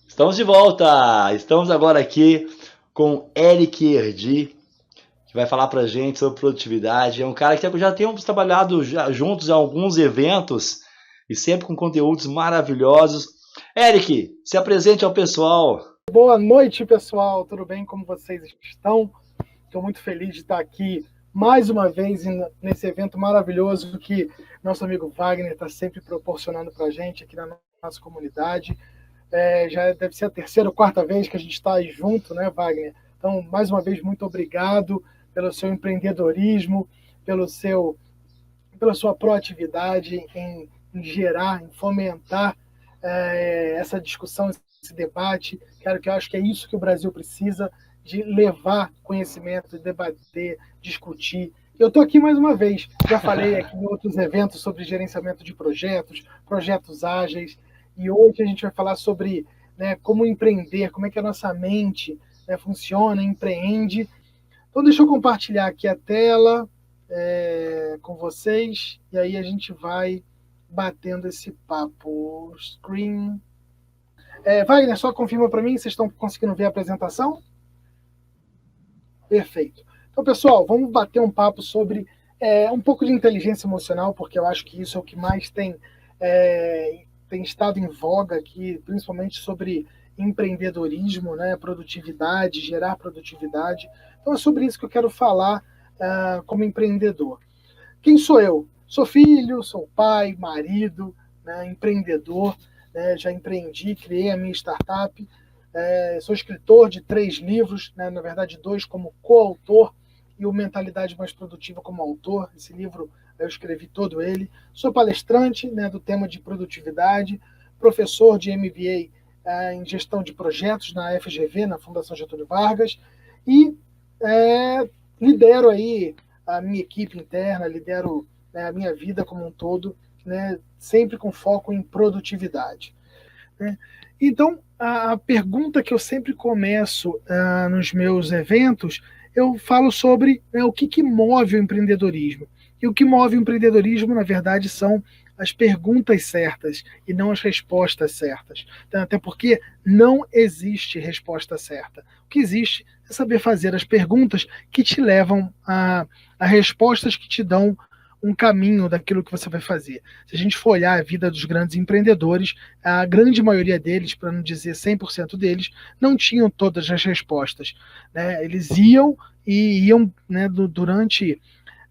Estamos de volta! Estamos agora aqui com Eric Herdy, que vai falar pra gente sobre produtividade. É um cara que já temos trabalhado juntos em alguns eventos e sempre com conteúdos maravilhosos. Eric, se apresente ao pessoal. Boa noite, pessoal. Tudo bem? Como vocês estão? Estou muito feliz de estar aqui mais uma vez nesse evento maravilhoso que nosso amigo Wagner está sempre proporcionando para a gente aqui na nossa comunidade. Já deve ser a terceira ou quarta vez que a gente está aí junto, né, Wagner? Então, mais uma vez, muito obrigado pelo seu empreendedorismo, pela sua proatividade em gerar, em fomentar essa discussão, esse debate. Que eu acho que é isso que o Brasil precisa, de levar conhecimento, debater, discutir. Eu estou aqui mais uma vez, já falei aqui em outros eventos sobre gerenciamento de projetos ágeis, e hoje a gente vai falar sobre, né, como empreender, como é que a nossa mente, né, funciona, empreende. Então deixa eu compartilhar aqui a tela com vocês, e aí a gente vai batendo esse papo. Screen. Wagner, só confirma para mim, vocês estão conseguindo ver a apresentação? Perfeito. Então, pessoal, vamos bater um papo sobre um pouco de inteligência emocional, porque eu acho que isso é o que mais tem estado em voga aqui, principalmente sobre empreendedorismo, né, produtividade, gerar produtividade. Então é sobre isso que eu quero falar como empreendedor. Quem sou eu? Sou filho, sou pai, marido, né, empreendedor, né, já empreendi, criei a minha startup, sou escritor de 3 livros, né, na verdade 2 como coautor e o Mentalidade Mais Produtiva como autor. Esse livro eu escrevi todo ele. Sou palestrante, né, do tema de produtividade, professor de MBA em gestão de projetos na FGV, na Fundação Getúlio Vargas, e lidero aí a minha equipe interna, lidero, né, a minha vida como um todo, né, sempre com foco em produtividade, né? Então, a pergunta que eu sempre começo nos meus eventos, eu falo sobre, né, o que move o empreendedorismo. E o que move o empreendedorismo, na verdade, são as perguntas certas e não as respostas certas. Então, até porque não existe resposta certa. O que existe é saber fazer as perguntas que te levam a respostas que te dão um caminho daquilo que você vai fazer. Se a gente for olhar a vida dos grandes empreendedores, a grande maioria deles, para não dizer 100% deles, não tinham todas as respostas, né? Eles iam, né, durante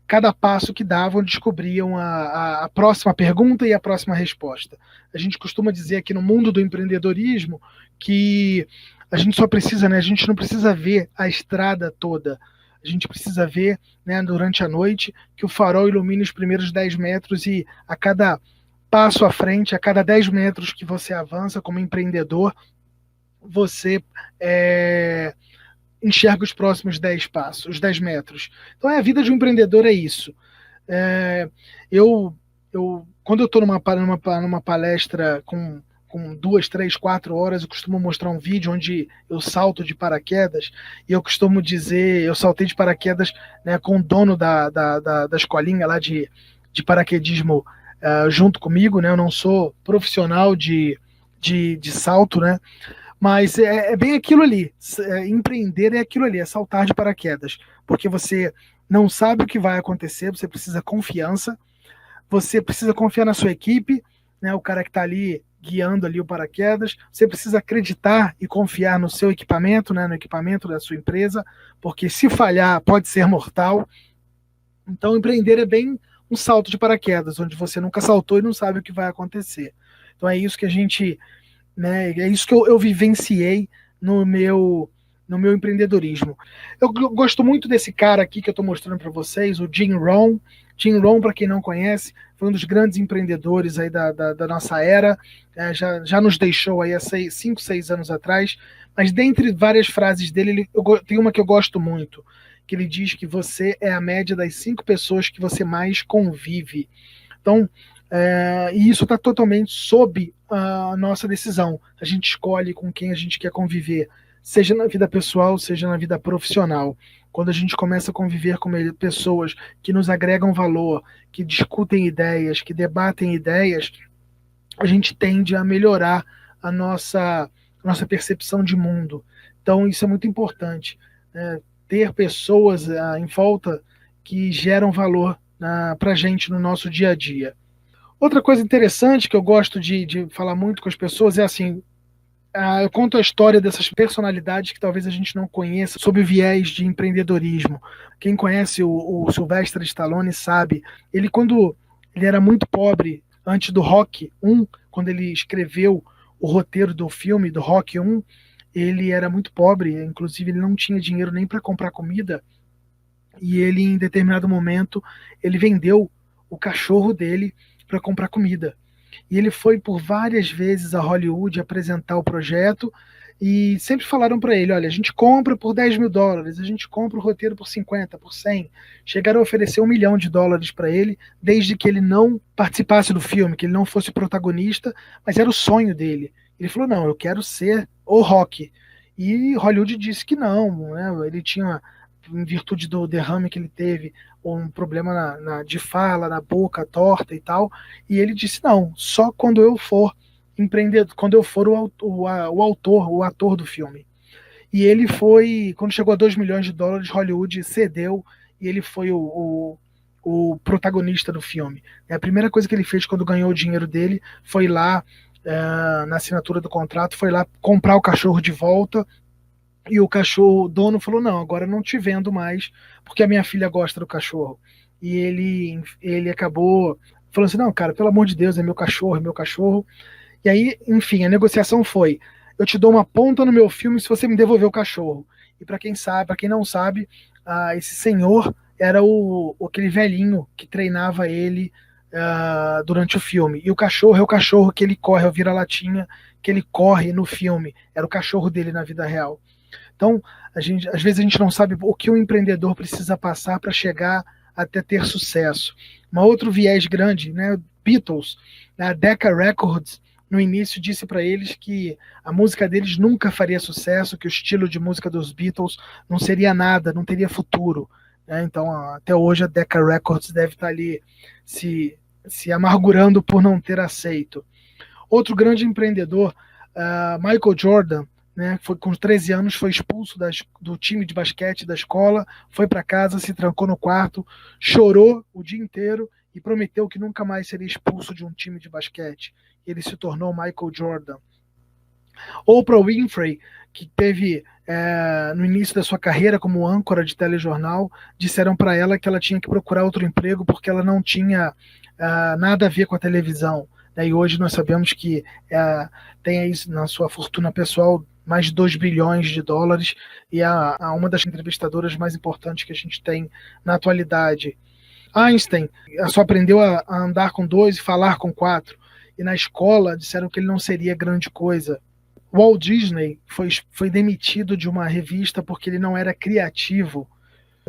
cada passo que davam, descobriam a próxima pergunta e a próxima resposta. A gente costuma dizer aqui no mundo do empreendedorismo que a gente só precisa, né, a gente não precisa ver a estrada toda. A gente precisa ver, né, durante a noite, que o farol ilumine os primeiros 10 metros e a cada passo à frente, a cada 10 metros que você avança como empreendedor, você enxerga os próximos 10 passos, os 10 metros. Então a vida de um empreendedor é isso. Quando eu estou numa palestra com 2, 3, 4 horas, eu costumo mostrar um vídeo onde eu salto de paraquedas, e eu costumo dizer, eu saltei de paraquedas, né, com o dono da escolinha lá de paraquedismo junto comigo, né? Eu não sou profissional de salto, né? Mas é bem aquilo ali. Empreender é aquilo ali, é saltar de paraquedas, porque você não sabe o que vai acontecer, você precisa confiança, você precisa confiar na sua equipe, né, o cara que está ali guiando ali o paraquedas, você precisa acreditar e confiar no seu equipamento, né, no equipamento da sua empresa, porque se falhar pode ser mortal. Então empreender é bem um salto de paraquedas, onde você nunca saltou e não sabe o que vai acontecer. Então é isso que a gente, né, é isso que eu vivenciei no meu empreendedorismo. Eu gosto muito desse cara aqui que eu estou mostrando para vocês, o Jim Rohn. Jim Rohn, para quem não conhece, foi um dos grandes empreendedores aí da nossa era, já nos deixou aí há 5, 6 anos atrás, mas dentre várias frases dele, tem uma que eu gosto muito, que ele diz que você é a média das 5 pessoas que você mais convive. Então, e isso está totalmente sob a nossa decisão. A gente escolhe com quem a gente quer conviver, seja na vida pessoal, seja na vida profissional. quando a gente começa a conviver com pessoas que nos agregam valor, que discutem ideias, que debatem ideias, a gente tende a melhorar a nossa percepção de mundo. Então, isso é muito importante, né? Ter pessoas em volta que geram valor para a gente no nosso dia a dia. Outra coisa interessante que eu gosto de falar muito com as pessoas é assim, eu conto a história dessas personalidades que talvez a gente não conheça sob o viés de empreendedorismo. Quem conhece o Sylvester Stallone sabe, quando ele era muito pobre, antes do Rock 1, quando ele escreveu o roteiro do filme, do Rock 1, ele era muito pobre, inclusive ele não tinha dinheiro nem para comprar comida, e ele, em determinado momento, ele vendeu o cachorro dele para comprar comida. E ele foi por várias vezes a Hollywood apresentar o projeto e sempre falaram para ele, olha, a gente compra por $10.000, a gente compra o roteiro por 50, por 100. Chegaram a oferecer $1 milhão para ele, desde que ele não participasse do filme, que ele não fosse protagonista, mas era o sonho dele. Ele falou, não, eu quero ser o Rock. E Hollywood disse que não, né? Ele tinha, em virtude do derrame que ele teve, um problema de fala, na boca torta e tal, e ele disse, não, só quando eu for empreendedor, quando eu for o ator do filme. E ele foi, quando chegou a $2 milhões, Hollywood cedeu, e ele foi o protagonista do filme. A primeira coisa que ele fez quando ganhou o dinheiro dele foi lá, na assinatura do contrato, foi lá comprar o cachorro de volta. E o dono falou, não, agora não te vendo mais, porque a minha filha gosta do cachorro. E ele acabou falando assim, não, cara, pelo amor de Deus, é meu cachorro, é meu cachorro. E aí, enfim, a negociação foi, eu te dou uma ponta no meu filme se você me devolver o cachorro. E para quem não sabe, esse senhor era aquele velhinho que treinava ele durante o filme. E o cachorro é o cachorro que ele corre, é o vira-latinha que ele corre no filme. Era o cachorro dele na vida real. Então, às vezes a gente não sabe o que o empreendedor precisa passar para chegar até ter sucesso. Um outro viés grande, né, Beatles, a Decca Records, no início disse para eles que a música deles nunca faria sucesso, que o estilo de música dos Beatles não seria nada, não teria futuro. Né? Então, até hoje a Decca Records deve estar ali se amargurando por não ter aceito. Outro grande empreendedor, Michael Jordan, né, com 13 anos, foi expulso do time de basquete da escola, foi para casa, se trancou no quarto, chorou o dia inteiro e prometeu que nunca mais seria expulso de um time de basquete. Ele se tornou Michael Jordan. Oprah Winfrey, que teve no início da sua carreira como âncora de telejornal, disseram para ela que ela tinha que procurar outro emprego porque ela não tinha nada a ver com a televisão. E hoje nós sabemos que tem aí na sua fortuna pessoal mais de $2 bilhões, e uma das entrevistadoras mais importantes que a gente tem na atualidade. Einstein só aprendeu a andar com 2 e falar com 4, e na escola disseram que ele não seria grande coisa. Walt Disney foi demitido de uma revista porque ele não era criativo.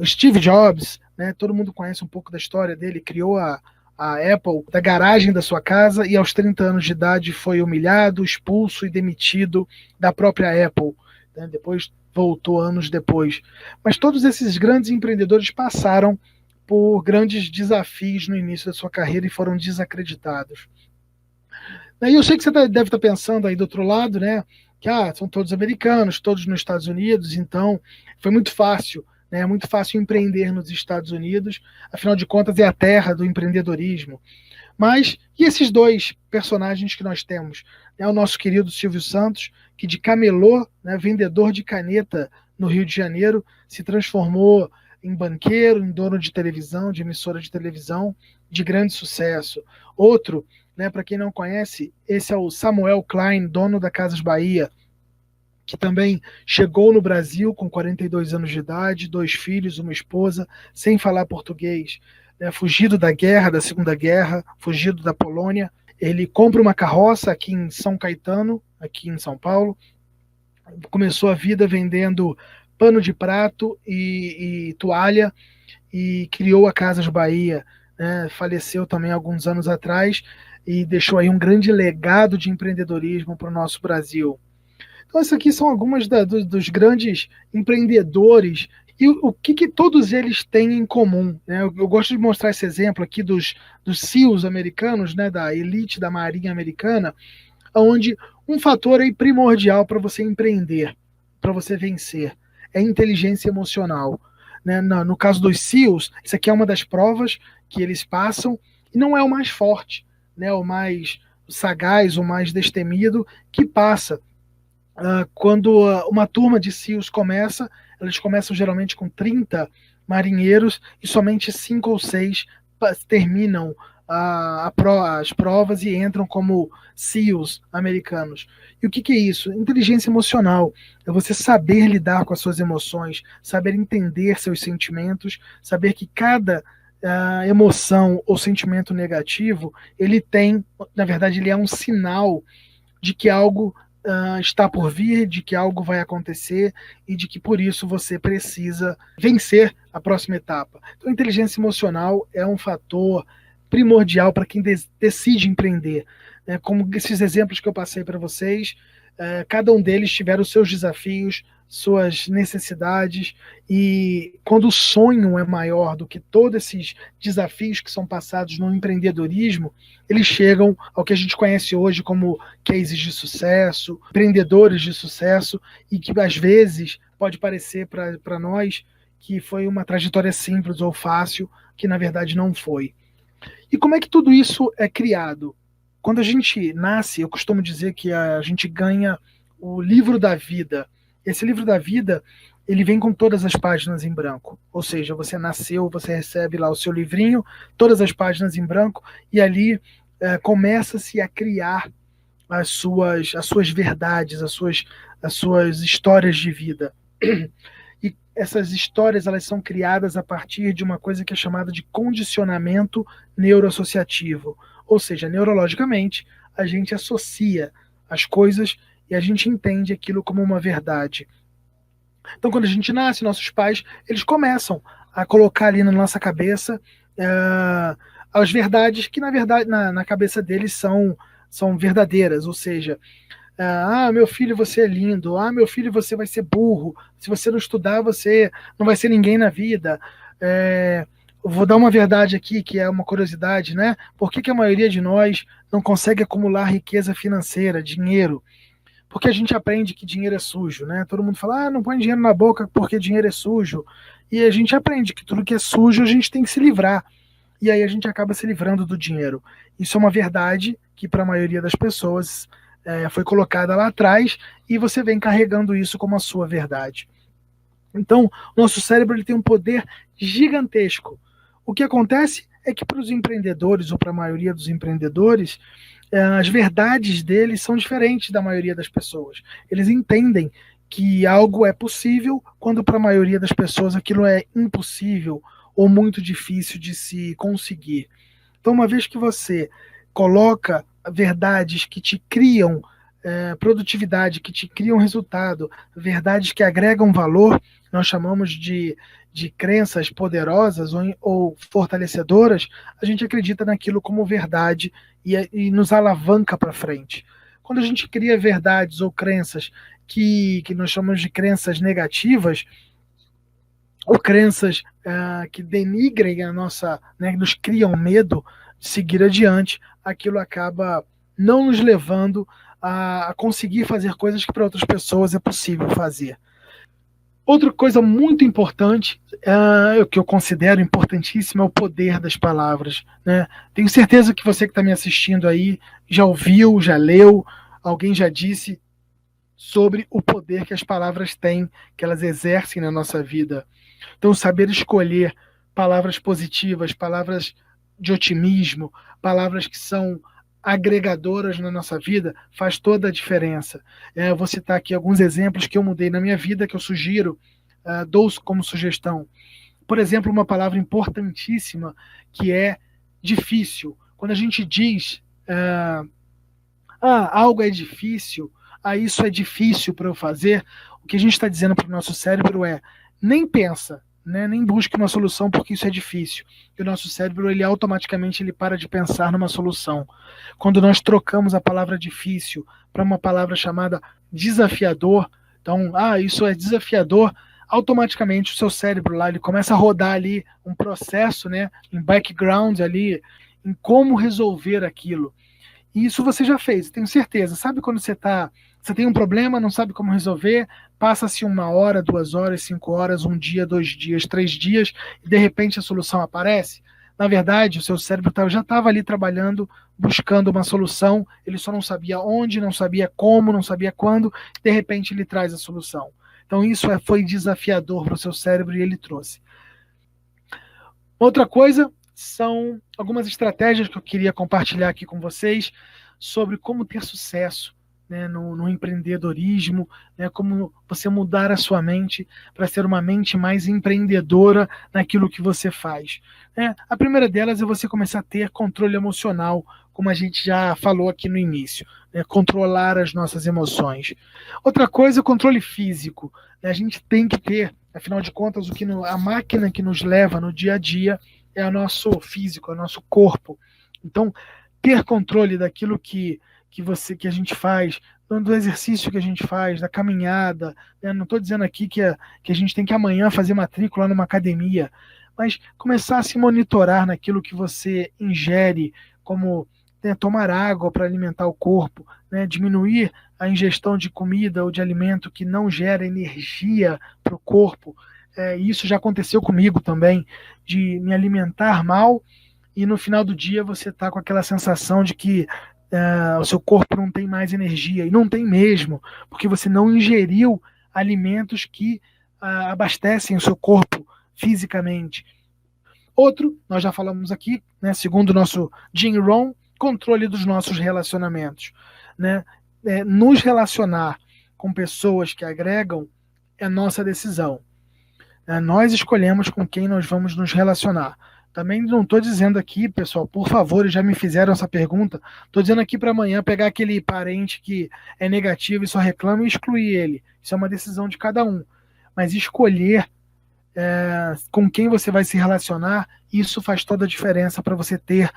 Steve Jobs, né, todo mundo conhece um pouco da história dele, criou a Apple da garagem da sua casa e aos 30 anos de idade foi humilhado, expulso e demitido da própria Apple. Né? Depois voltou anos depois. Mas todos esses grandes empreendedores passaram por grandes desafios no início da sua carreira e foram desacreditados. E eu sei que você deve estar pensando aí do outro lado, né? Que são todos americanos, todos nos Estados Unidos, então foi muito fácil. É muito fácil empreender nos Estados Unidos, afinal de contas é a terra do empreendedorismo. Mas, e esses 2 personagens que nós temos? O nosso querido Silvio Santos, que de camelô, né, vendedor de caneta no Rio de Janeiro, se transformou em banqueiro, em dono de televisão, de emissora de televisão, de grande sucesso. Outro, né, para quem não conhece, esse é o Samuel Klein, dono da Casas Bahia, que também chegou no Brasil com 42 anos de idade, 2 filhos, uma esposa, sem falar português, né, fugido da guerra, da Segunda Guerra, fugido da Polônia. Ele compra uma carroça aqui em São Caetano, aqui em São Paulo, começou a vida vendendo pano de prato e toalha, e criou a Casas Bahia, né, faleceu também alguns anos atrás, e deixou aí um grande legado de empreendedorismo para o nosso Brasil. Então, essas aqui são algumas dos grandes empreendedores. E o que todos eles têm em comum? Né? Eu gosto de mostrar esse exemplo aqui dos SEALs americanos, né, da elite da Marinha Americana, onde um fator aí primordial para você empreender, para você vencer, é inteligência emocional. Né? No caso dos SEALs, isso aqui é uma das provas que eles passam, e não é o mais forte, né, o mais sagaz, o mais destemido que passa. Quando uma turma de SEALs começa, eles começam geralmente com 30 marinheiros e somente 5 ou 6 terminam as provas e entram como SEALs americanos. E o que é isso? Inteligência emocional. É você saber lidar com as suas emoções, saber entender seus sentimentos, saber que cada emoção ou sentimento negativo, ele tem, na verdade, ele é um sinal de que algo está por vir, de que algo vai acontecer e de que por isso você precisa vencer a próxima etapa. Então, a inteligência emocional é um fator primordial para quem decide empreender. Como esses exemplos que eu passei para vocês, cada um deles tiveram os seus desafios, suas necessidades, e quando o sonho é maior do que todos esses desafios que são passados no empreendedorismo, eles chegam ao que a gente conhece hoje como cases de sucesso, empreendedores de sucesso, e que às vezes pode parecer para nós que foi uma trajetória simples ou fácil, que na verdade não foi. E como é que tudo isso é criado? Quando a gente nasce, eu costumo dizer que a gente ganha o livro da vida. Esse livro da vida, ele vem com todas as páginas em branco. Ou seja, você nasceu, você recebe lá o seu livrinho, todas as páginas em branco, e ali começa-se a criar as suas verdades, as suas histórias de vida. E essas histórias, elas são criadas a partir de uma coisa que é chamada de condicionamento neuroassociativo. Ou seja, neurologicamente, a gente associa as coisas e a gente entende aquilo como uma verdade. Então, quando a gente nasce, nossos pais, eles começam a colocar ali na nossa cabeça as verdades que, na verdade, na cabeça deles são verdadeiras. Ou seja, meu filho, você é lindo. Meu filho, você vai ser burro. Se você não estudar, você não vai ser ninguém na vida. Vou dar uma verdade aqui, que é uma curiosidade, né? Por que a maioria de nós não consegue acumular riqueza financeira, dinheiro? Porque a gente aprende que dinheiro é sujo, né? Todo mundo fala, não põe dinheiro na boca porque dinheiro é sujo. E a gente aprende que tudo que é sujo a gente tem que se livrar. E aí a gente acaba se livrando do dinheiro. Isso é uma verdade que para a maioria das pessoas foi colocada lá atrás e você vem carregando isso como a sua verdade. Então, nosso cérebro ele tem um poder gigantesco. O que acontece é que para os empreendedores, ou para a maioria dos empreendedores, as verdades deles são diferentes da maioria das pessoas. Eles entendem que algo é possível, quando para a maioria das pessoas aquilo é impossível ou muito difícil de se conseguir. Então, uma vez que você coloca verdades que te criam produtividade, que te criam resultado, verdades que agregam valor, nós chamamos de crenças poderosas ou fortalecedoras, a gente acredita naquilo como verdade e nos alavanca para frente. Quando a gente cria verdades ou crenças que nós chamamos de crenças negativas, ou crenças que denigrem a nossa, né, nos criam medo de seguir adiante, aquilo acaba não nos levando a conseguir fazer coisas que para outras pessoas é possível fazer. Outra coisa muito importante, que eu considero importantíssima, é o poder das palavras. Né? Tenho certeza que você que está me assistindo aí já ouviu, já leu, alguém já disse sobre o poder que as palavras têm, que elas exercem na nossa vida. Então, saber escolher palavras positivas, palavras de otimismo, palavras que são agregadoras na nossa vida, faz toda a diferença. Eu vou citar aqui alguns exemplos que eu mudei na minha vida, que eu sugiro, dou como sugestão. Por exemplo, uma palavra importantíssima que é difícil. Quando a gente diz algo é difícil, isso é difícil para eu fazer, o que a gente está dizendo para o nosso cérebro é nem pensa, né, nem busque uma solução porque isso é difícil. E o nosso cérebro ele automaticamente ele para de pensar numa solução. Quando nós trocamos a palavra difícil para uma palavra chamada desafiador, então, isso é desafiador, automaticamente o seu cérebro lá, ele começa a rodar ali um processo, né, em background ali, em como resolver aquilo. E isso você já fez, tenho certeza. Sabe quando você tem um problema, não sabe como resolver, passa-se 1 hora, 2 horas, 5 horas, 1 dia, 2 dias, 3 dias, e de repente a solução aparece? Na verdade, o seu cérebro já estava ali trabalhando, buscando uma solução, ele só não sabia onde, não sabia como, não sabia quando, e de repente ele traz a solução. Então isso foi desafiador para o seu cérebro e ele trouxe. Outra coisa são algumas estratégias que eu queria compartilhar aqui com vocês sobre como ter sucesso, né, no empreendedorismo, né, como você mudar a sua mente para ser uma mente mais empreendedora naquilo que você faz. Né? A primeira delas é você começar a ter controle emocional, como a gente já falou aqui no início, né, controlar as nossas emoções. Outra coisa é o controle físico. Né? A gente tem que ter, afinal de contas, a máquina que nos leva no dia a dia é o nosso físico, é o nosso corpo. Então, ter controle daquilo que a gente faz, do exercício que a gente faz, da caminhada, né? Não estou dizendo aqui que a gente tem que amanhã fazer matrícula numa academia, mas começar a se monitorar naquilo que você ingere, como, né, tomar água para alimentar o corpo, né? Diminuir a ingestão de comida ou de alimento que não gera energia para o corpo. Isso já aconteceu comigo também, de me alimentar mal e no final do dia você está com aquela sensação de que o seu corpo não tem mais energia, e não tem mesmo, porque você não ingeriu alimentos que abastecem o seu corpo fisicamente. Outro, nós já falamos aqui, né, segundo o nosso Jim Rohn, controle dos nossos relacionamentos. Né? Nos relacionar com pessoas que agregam é nossa decisão. Nós escolhemos com quem nós vamos nos relacionar. Também não estou dizendo aqui, pessoal, por favor, já me fizeram essa pergunta, estou dizendo aqui para amanhã pegar aquele parente que é negativo e só reclama e excluir ele. Isso é uma decisão de cada um. Mas escolher com quem você vai se relacionar, isso faz toda a diferença para você ter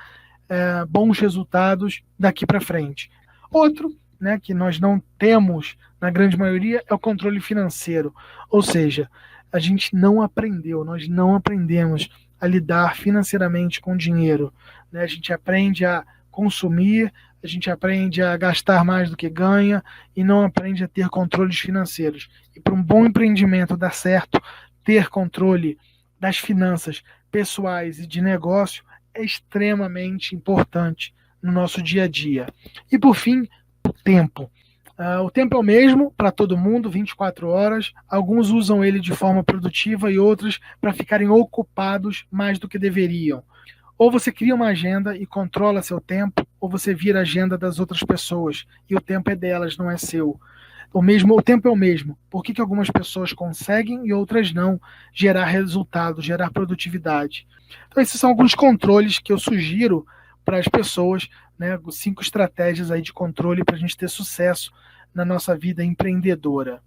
bons resultados daqui para frente. Outro, né, que nós não temos, na grande maioria, é o controle financeiro. Ou seja, a gente não aprendeu, nós não aprendemos a lidar financeiramente com dinheiro. Né? A gente aprende a consumir, a gente aprende a gastar mais do que ganha e não aprende a ter controles financeiros. E para um bom empreendimento dar certo, ter controle das finanças pessoais e de negócio é extremamente importante no nosso dia a dia. E por fim, o tempo. O tempo é o mesmo para todo mundo, 24 horas. Alguns usam ele de forma produtiva e outros para ficarem ocupados mais do que deveriam. Ou você cria uma agenda e controla seu tempo, ou você vira a agenda das outras pessoas e o tempo é delas, não é seu. O tempo é o mesmo. Por que algumas pessoas conseguem e outras não gerar resultado, gerar produtividade? Então esses são alguns controles que eu sugiro para as pessoas, né, 5 estratégias aí de controle para a gente ter sucesso na nossa vida empreendedora.